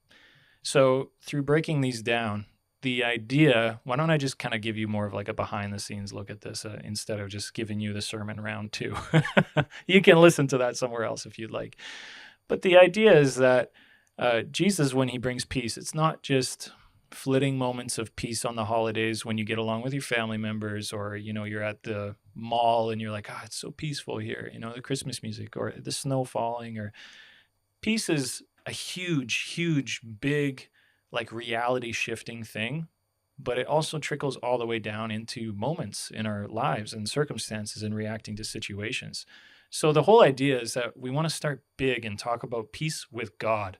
So through breaking these down, the idea, why don't I just kind of give you more of like a behind the scenes look at this instead of just giving you the sermon round two. You can listen to that somewhere else if you'd like. But the idea is that Jesus, when he brings peace, it's not just flitting moments of peace on the holidays when you get along with your family members, or, you're at the mall and you're like, it's so peaceful here, the Christmas music or the snow falling. Or peace is a huge, huge, big, like reality shifting thing, but it also trickles all the way down into moments in our lives and circumstances and reacting to situations. So the whole idea is that we want to start big and talk about peace with God.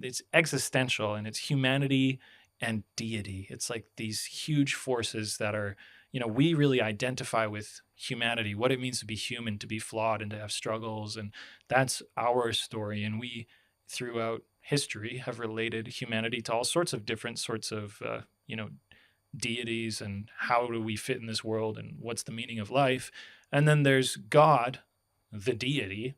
It's existential, and it's humanity and deity. It's like these huge forces that are, we really identify with humanity, what it means to be human, to be flawed, and to have struggles. And that's our story. And we, throughout history, have related humanity to all sorts of different sorts of, deities, and how do we fit in this world, and what's the meaning of life. And then there's God, the deity,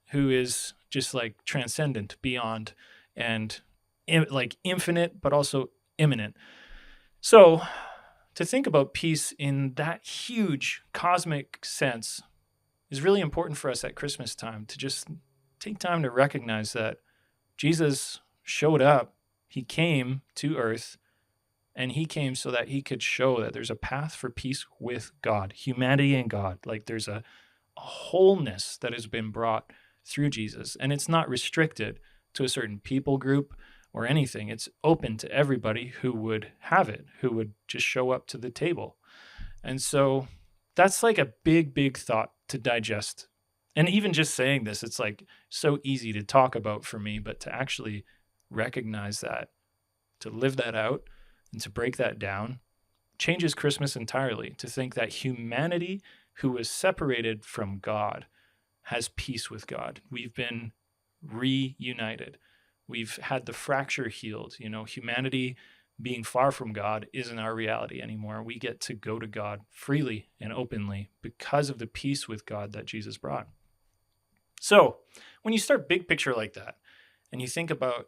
who is just like transcendent, beyond, and like infinite, but also immanent. So to think about peace in that huge cosmic sense is really important for us at Christmas time, to just take time to recognize that Jesus showed up. He came to earth, and he came so that he could show that there's a path for peace with God, humanity and God. Like there's a wholeness that has been brought through Jesus, and it's not restricted to a certain people group or anything. It's open to everybody who would have it, who would just show up to the table. And so that's like a big, big thought to digest. And even just saying this, it's like so easy to talk about for me, but to actually recognize that, to live that out and to break that down changes Christmas entirely. To think that humanity who is separated from God has peace with God. We've been reunited. We've had the fracture healed. Humanity being far from God isn't our reality anymore. We get to go to God freely and openly because of the peace with God that Jesus brought. So when you start big picture like that, and you think about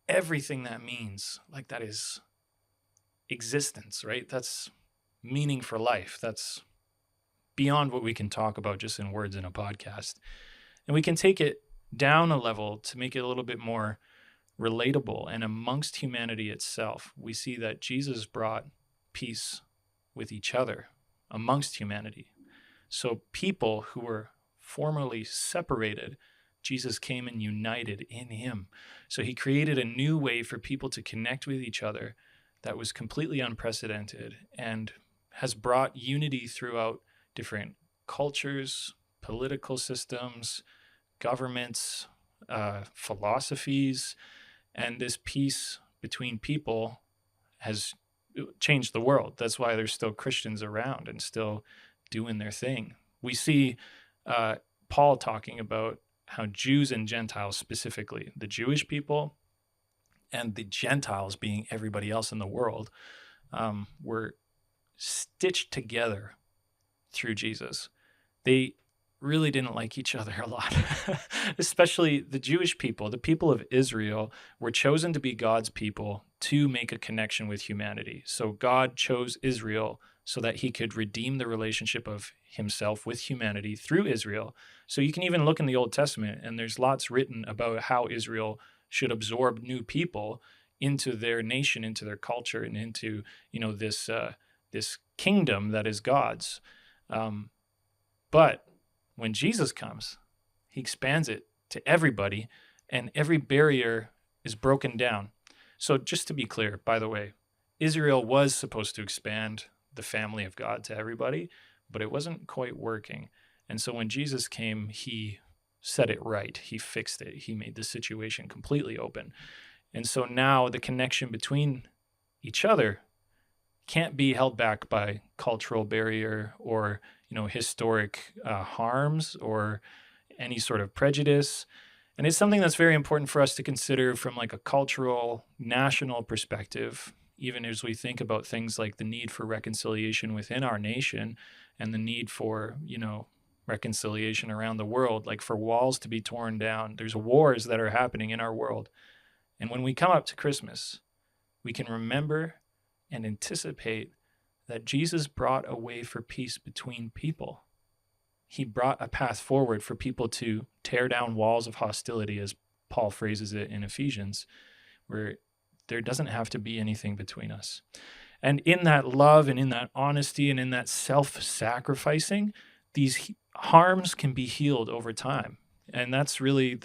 everything that means, like that is existence, right? That's meaning for life. That's beyond what we can talk about just in words in a podcast. And we can take it down a level to make it a little bit more relatable. And amongst humanity itself, we see that Jesus brought peace with each other amongst humanity. So people who were formerly separated, Jesus came and united in him. So he created a new way for people to connect with each other that was completely unprecedented and has brought unity throughout different cultures, political systems, governments, philosophies, and this peace between people has changed the world. That's why there's still Christians around and still doing their thing. We see Paul talking about how Jews and Gentiles, specifically the Jewish people and the Gentiles being everybody else in the world, were stitched together through Jesus. They really didn't like each other a lot, especially the Jewish people. The people of Israel were chosen to be God's people to make a connection with humanity. So God chose Israel so that he could redeem the relationship of himself with humanity through Israel. So you can even look in the Old Testament, and there's lots written about how Israel should absorb new people into their nation, into their culture, and into this kingdom that is God's. But when Jesus comes, he expands it to everybody, and every barrier is broken down. So just to be clear, by the way, Israel was supposed to expand the family of God to everybody, but it wasn't quite working. And so when Jesus came, he set it right. He fixed it. He made the situation completely open. And so now the connection between each other can't be held back by cultural barrier or historic harms or any sort of prejudice. And it's something that's very important for us to consider from like a cultural, national perspective, even as we think about things like the need for reconciliation within our nation and the need for, reconciliation around the world, like for walls to be torn down. There's wars that are happening in our world. And when we come up to Christmas, we can remember and anticipate that Jesus brought a way for peace between people. He brought a path forward for people to tear down walls of hostility, as Paul phrases it in Ephesians, where there doesn't have to be anything between us. And in that love and in that honesty and in that self-sacrificing, these harms can be healed over time. And that's really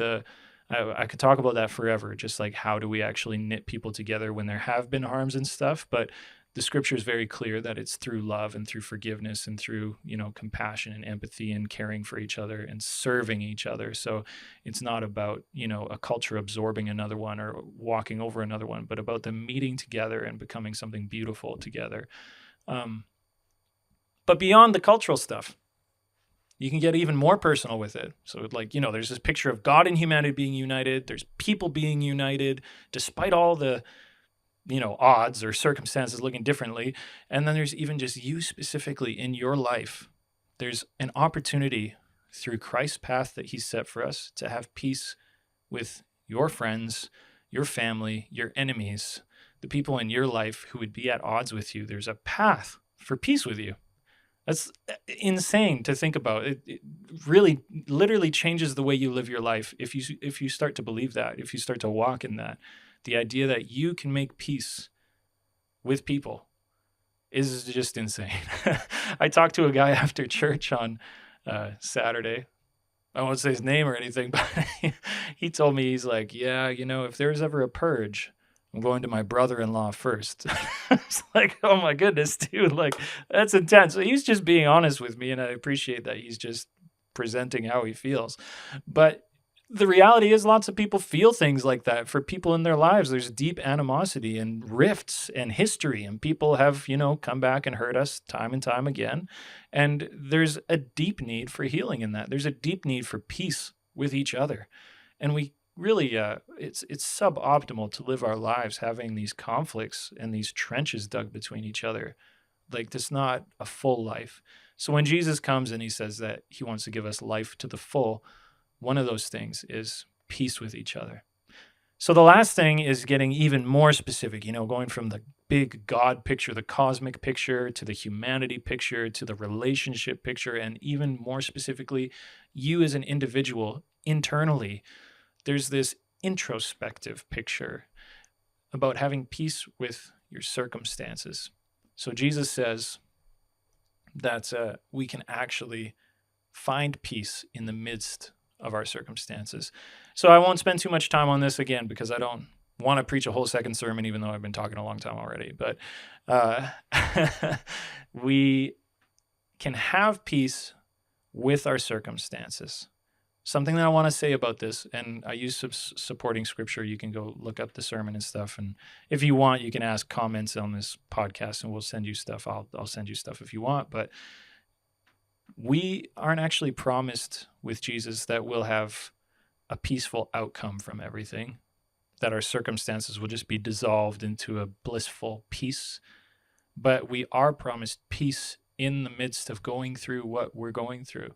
I could talk about that forever, just like how do we actually knit people together when there have been harms and stuff. But the scripture is very clear that it's through love and through forgiveness and through, compassion and empathy and caring for each other and serving each other. So it's not about, a culture absorbing another one or walking over another one, but about them meeting together and becoming something beautiful together. But beyond the cultural stuff, you can get even more personal with it. So there's this picture of God and humanity being united. There's people being united despite all the odds or circumstances looking differently. And then there's even just you specifically in your life. There's an opportunity through Christ's path that he set for us to have peace with your friends, your family, your enemies. the people in your life who would be at odds with you, there's a path for peace with you. That's insane to think about. It really literally changes the way you live your life if you start to believe that, if you start to walk in that. The idea that you can make peace with people is just insane. I talked to a guy after church on Saturday. I won't say his name or anything, but he told me, he's like, yeah, if there's ever a purge, I'm going to my brother-in-law first. It's like, oh my goodness, dude, like that's intense. So he's just being honest with me, and I appreciate that he's just presenting how he feels. But the reality is lots of people feel things like that for people in their lives. There's deep animosity and rifts and history, and people have, come back and hurt us time and time again. And there's a deep need for healing in that. There's a deep need for peace with each other. And we really, it's suboptimal to live our lives having these conflicts and these trenches dug between each other. Like, that's not a full life. So when Jesus comes and he says that he wants to give us life to the full, one of those things is peace with each other. So the last thing is getting even more specific, going from the big God picture, the cosmic picture, to the humanity picture, to the relationship picture, and even more specifically, you as an individual internally. There's this introspective picture about having peace with your circumstances. So Jesus says that we can actually find peace in the midst of our circumstances. So I won't spend too much time on this again because I don't want to preach a whole second sermon, even though I've been talking a long time already. But we can have peace with our circumstances. Something that I want to say about this, and I use some supporting scripture. You can go look up the sermon and stuff. And if you want, you can ask comments on this podcast and we'll send you stuff. I'll send you stuff if you want. But we aren't actually promised with Jesus that we'll have a peaceful outcome from everything, that our circumstances will just be dissolved into a blissful peace. But we are promised peace in the midst of going through what we're going through.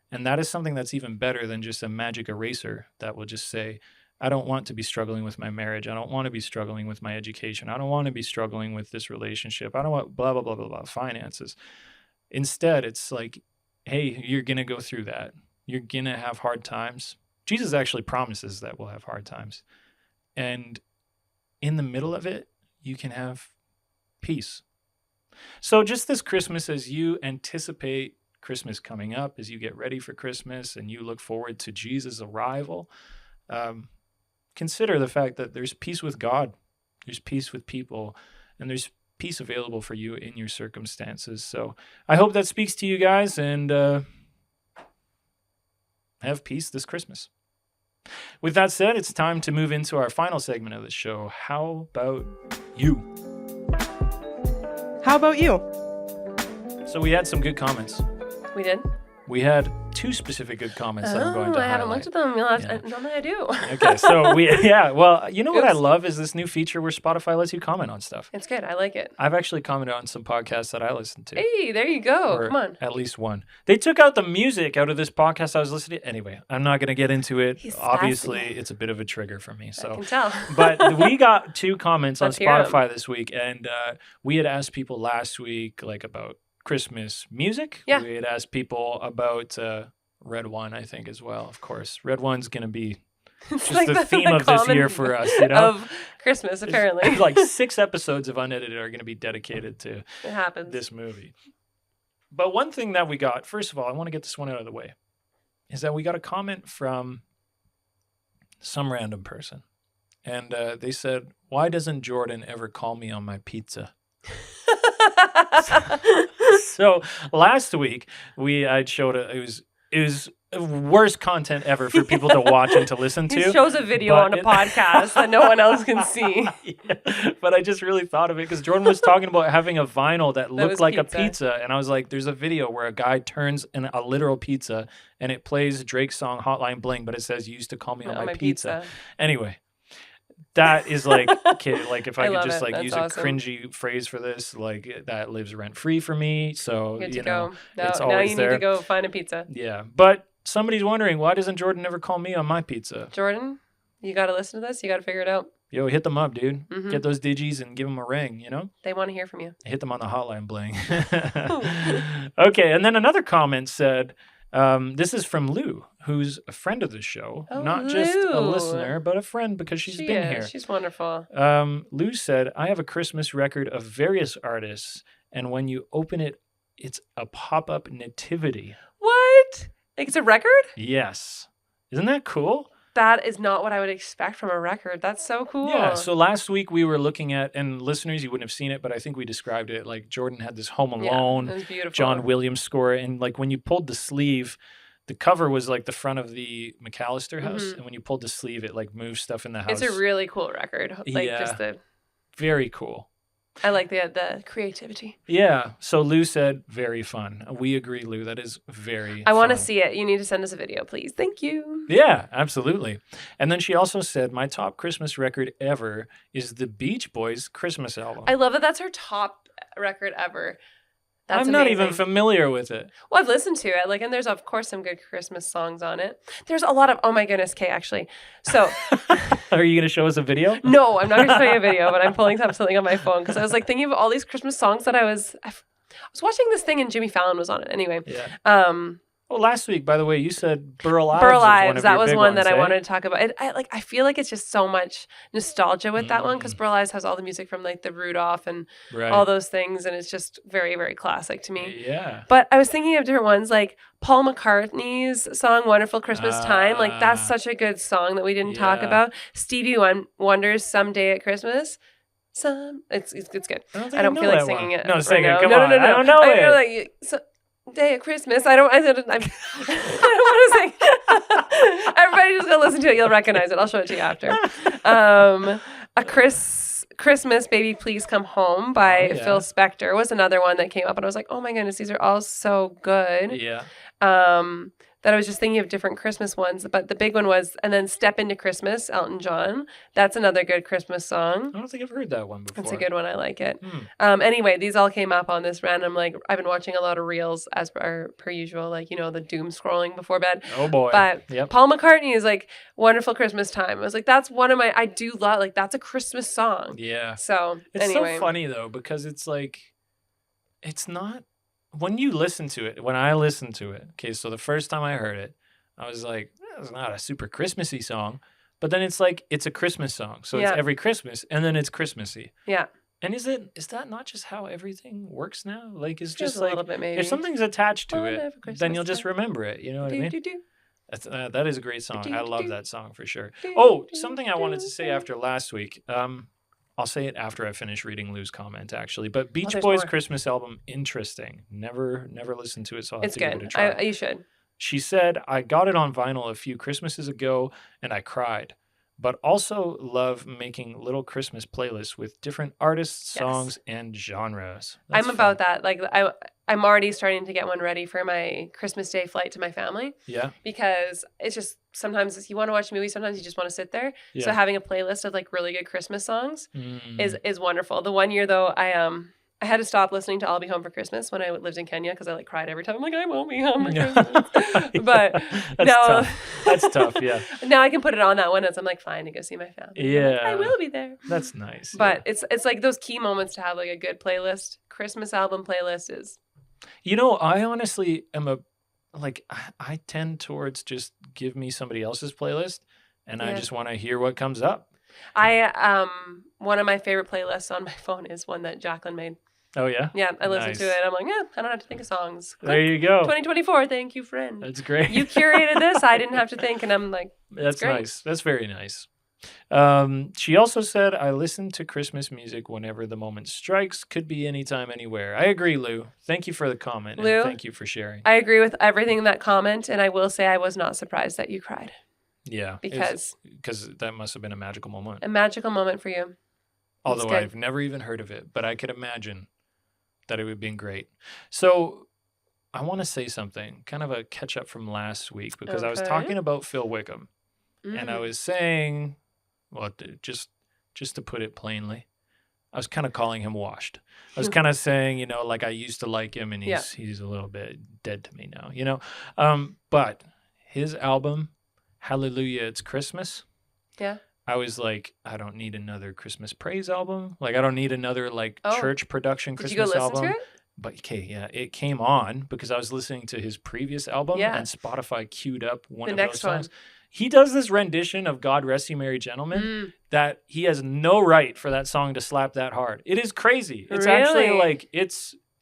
And that is something that's even better than just a magic eraser that will just say, I don't want to be struggling with my marriage. I don't want to be struggling with my education. I don't want to be struggling with this relationship. I don't want blah, blah, blah, blah, blah, finances. Instead, it's like, hey, you're going to go through that. You're going to have hard times. Jesus actually promises that we'll have hard times. And in the middle of it, you can have peace. So just this Christmas, as you anticipate Christmas coming up, as you get ready for Christmas and you look forward to Jesus' arrival, consider the fact that there's peace with God, there's peace with people, and there's peace available for you in your circumstances. So I hope that speaks to you guys, and have peace this Christmas. With that said, it's time to move into our final segment of the show. How about you? How about you? So we had some good comments. We did? We had two specific good comments that I'm going to highlight. I haven't looked at them. Normally I do. Okay, so well, you know what I love is this new feature where Spotify lets you comment on stuff. It's good. I like it. I've actually commented on some podcasts that I listen to. Hey, there you go. Come on. At least one. They took out the music out of this podcast I was listening to. Anyway, I'm not going to get into it. Obviously, it's a bit of a trigger for me. So I can tell. But we got two comments on Let's hear 'em. Spotify this week, and we had asked people last week about Christmas music. Yeah. We had asked people about red wine, I think, as well. Of course, red wine's going to be just like the theme of this year for us, of Christmas, apparently. Like 6 episodes of Unedited are going to be dedicated to this movie. But one thing that we got, first of all, I want to get this one out of the way, is that we got a comment from some random person. And they said, why doesn't Jordan ever call me on my pizza? So last week I showed it was worst content ever for people to watch and to listen to. He shows a video on a podcast that no one else can see. Yeah, but I just really thought of it because Jordan was talking about having a vinyl that looked like pizza. A pizza, and I was like, there's a video where a guy turns in a literal pizza and it plays Drake's song Hotline Bling, but it says, you used to call me on my pizza. Anyway, that is like, okay, like if I could just use awesome. A cringy phrase for this, like that lives rent free for me. So good to go. It's always there. Now you need to go find a pizza. Yeah, but somebody's wondering, why doesn't Jordan ever call me on my pizza? Jordan, you got to listen to this. You got to figure it out. yo, hit them up, dude. Mm-hmm. Get those digis and give them a ring, you know? They want to hear from you. Hit them on the hotline bling. Okay, and then another comment said, this is from Lou, who's a friend of the show. Not just a listener, but a friend because she's been here. She's wonderful. Lou said, I have a Christmas record of various artists, and when you open it, it's a pop-up nativity. What? Like it's a record? Yes. Isn't that cool? That is not what I would expect from a record. That's so cool. Yeah, so last week we were looking at, and listeners, you wouldn't have seen it, but I think we described it, like Jordan had this Home Alone, it was beautiful. John Williams score, and like when you pulled the sleeve, the cover was like the front of the McAllister house, and when you pulled the sleeve, it like moved stuff in the house. It's a really cool record. Like just the... Very cool. I like the creativity. Yeah. So Lou said, very fun. We agree, Lou. That is very I want to see it. You need to send us a video, please. Thank you. Yeah, absolutely. And then she also said, my top Christmas record ever is the Beach Boys Christmas album. I love that that's her top record ever. That's I'm amazing. not even familiar with it. Well, I've listened to it. Like, and there's, of course, some good Christmas songs on it. There's a lot of, oh my goodness, Kay, actually. So. Are you going to show us a video? No, I'm not going to show you a video, but I'm pulling up something on my phone because I was like thinking of all these Christmas songs that I was watching this thing and Jimmy Fallon was on it. Anyway. Yeah. Well, last week, by the way, you said Burl Ives. Burl Ives, that was one ones, that I wanted to talk about. I feel like it's just so much nostalgia with that one because Burl Ives has all the music from like the Rudolph and all those things, and it's just very, very classic to me. Yeah. But I was thinking of different ones, like Paul McCartney's song "Wonderful Christmas Time." Like that's such a good song that we didn't talk about. Stevie Wonder's "Someday at Christmas." It's good. I don't feel like singing it. No, sing it. Come on. I don't know it. Day at Christmas. I don't want to sing. Everybody just go listen to it. You'll recognize it. I'll show it to you after. Christmas, Baby Please Come Home by Phil Spector was another one that came up, and I was like, oh my goodness, these are all so good. Yeah. That I was just thinking of different Christmas ones, but the big one was, and then Step Into Christmas, Elton John. That's another good Christmas song. I don't think I've heard that one before. It's a good one. I like it. Anyway, these all came up on this random, like, I've been watching a lot of reels as per usual, like, you know, the doom scrolling before bed. Oh boy. But Paul McCartney is like, Wonderful Christmas Time. I was like, that's one of my, I do love, like, that's a Christmas song. Yeah. So, it's anyway. so funny though, because it's like, it's not, when you listen to it, when I listened to it, okay, so the first time I heard it, I was like, it's not a super Christmassy song. But then it's like, it's a Christmas song. So it's every Christmas, and then it's Christmassy. Yeah. And is that not just how everything works now? Like, it's just a like, little bit, maybe. if something's attached to it, then you'll just remember it. You know what I mean? That is a great song. I love that song for sure. Oh, something I wanted to say after last week. I'll say it after I finish reading Lou's comment, actually. But Beach Boys' Christmas album, interesting. Never listened to it, so I'll have to give it a try. You should. She said, I got it on vinyl a few Christmases ago, and I cried. But also love making little Christmas playlists with different artists, songs, and genres. I'm about that. Like, I'm already starting to get one ready for my Christmas Day flight to my family. Yeah. Because it's just, sometimes you want to watch a movie, sometimes you just want to sit there. Yeah. So having a playlist of like really good Christmas songs is wonderful. The one year though, I had to stop listening to I'll Be Home for Christmas when I lived in Kenya because I like cried every time. I'm like, I won't be home for Christmas. But that's tough, yeah. Now I can put it on that one as I'm like fine to go see my family. Yeah. Like, I will be there. That's nice. But it's like those key moments to have like a good playlist. Christmas album playlist is. You know, I honestly am I tend towards just give me somebody else's playlist and I just want to hear what comes up. One of my favorite playlists on my phone is one that Jacqueline made. Oh, yeah? Yeah, I listen to it. I'm like, I don't have to think of songs. Click. There you go. 2024, thank you, friend. That's great. You curated this. I didn't have to think, and I'm like, that's great. Nice. That's very nice. She also said, I listen to Christmas music whenever the moment strikes. Could be anytime, anywhere. I agree, Lou. Thank you for the comment. Lou, and thank you for sharing. I agree with everything in that comment, and I will say I was not surprised that you cried. Yeah. Because that must have been a magical moment. A magical moment for you. Although I've never even heard of it, but I could imagine that it would have been great. So I want to say something, kind of a catch up from last week, because I was talking about Phil Wickham, and I was saying, well, just to put it plainly, I was kind of calling him washed. I was kind of saying, you know, like I used to like him, and he's a little bit dead to me now, you know. But his album, Hallelujah, It's Christmas. Yeah. I was like, I don't need another Christmas praise album. Like, I don't need another like church production Did Christmas you go listen album. to it? But okay, yeah, it came on because I was listening to his previous album and Spotify queued up one of those songs. He does this rendition of God Rest You Merry Gentlemen that he has no right for that song to slap that hard. It is crazy. It's actually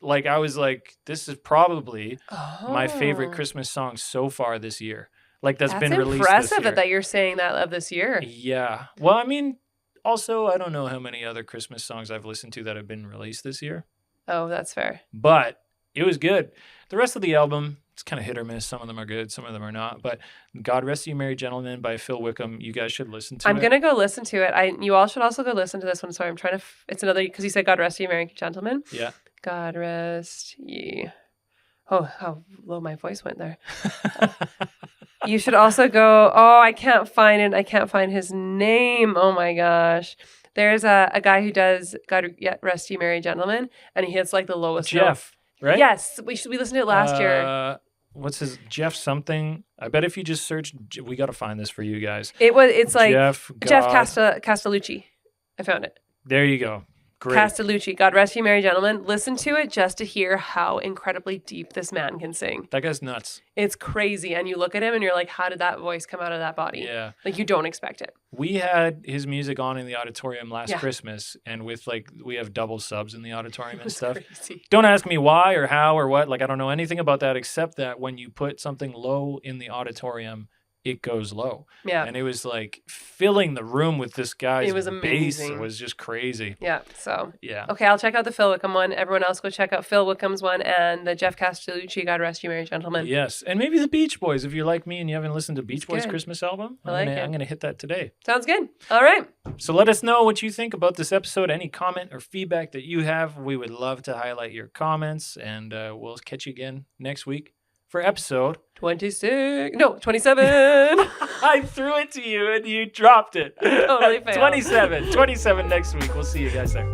like, I was like, this is probably my favorite Christmas song so far this year. Like that's been released this year. That's impressive that you're saying that of this year. Yeah. Well, I mean, also, I don't know how many other Christmas songs I've listened to that have been released this year. Oh, that's fair. But it was good. The rest of the album, it's kind of hit or miss. Some of them are good, some of them are not. But God Rest You Merry Gentlemen by Phil Wickham, you guys should listen to it. I'm going to go listen to it. You all should also go listen to this one. Sorry, I'm trying to... it's another... because you said God Rest You Merry Gentlemen. Yeah. God Rest Ye... Oh, how low my voice went there. You should also go... Oh, I can't find it. I can't find his name. Oh my gosh. There's a guy who does God Rest You Merry Gentlemen, and he hits like the lowest Jeff, note. Right? Yes, we listened to it last year. What's his Jeff something? I bet if you just search, we got to find this for you guys. It's like Jeff Castellucci. I found it. There you go. Great. Castellucci, God Rest You Merry Gentlemen. Listen to it just to hear how incredibly deep this man can sing. That guy's nuts. It's crazy. And you look at him and you're like, how did that voice come out of that body? Yeah. Like you don't expect it. We had his music on in the auditorium last Christmas, and with like, we have double subs in the auditorium and stuff. Crazy. Don't ask me why or how or what. Like, I don't know anything about that except that when you put something low in the auditorium, it goes low. Yeah. And it was like filling the room with this guy's bass. It was just crazy. Yeah. So, yeah. Okay, I'll check out the Phil Wickham one. Everyone else go check out Phil Wickham's one and the Jeff Castellucci, God Rest You Merry Gentlemen. Yes. And maybe the Beach Boys. If you're like me and you haven't listened to Beach Boys' Christmas album, I'm going to hit that today. Sounds good. All right. So let us know what you think about this episode. Any comment or feedback that you have. We would love to highlight your comments, and we'll catch you again next week for episode 27. I threw it to you and you dropped it. Totally failed. 27 next week. We'll see you guys there.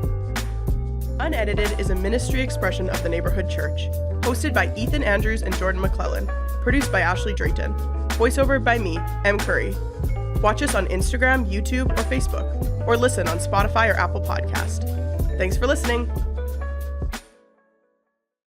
Unedited is a ministry expression of the Neighbourhood Church, hosted by Ethan Andrews and Jordan McClellan, produced by Ashley Drayton, voiceover by me, M. Curry. Watch us on Instagram, YouTube, or Facebook, or listen on Spotify or Apple Podcast. Thanks for listening.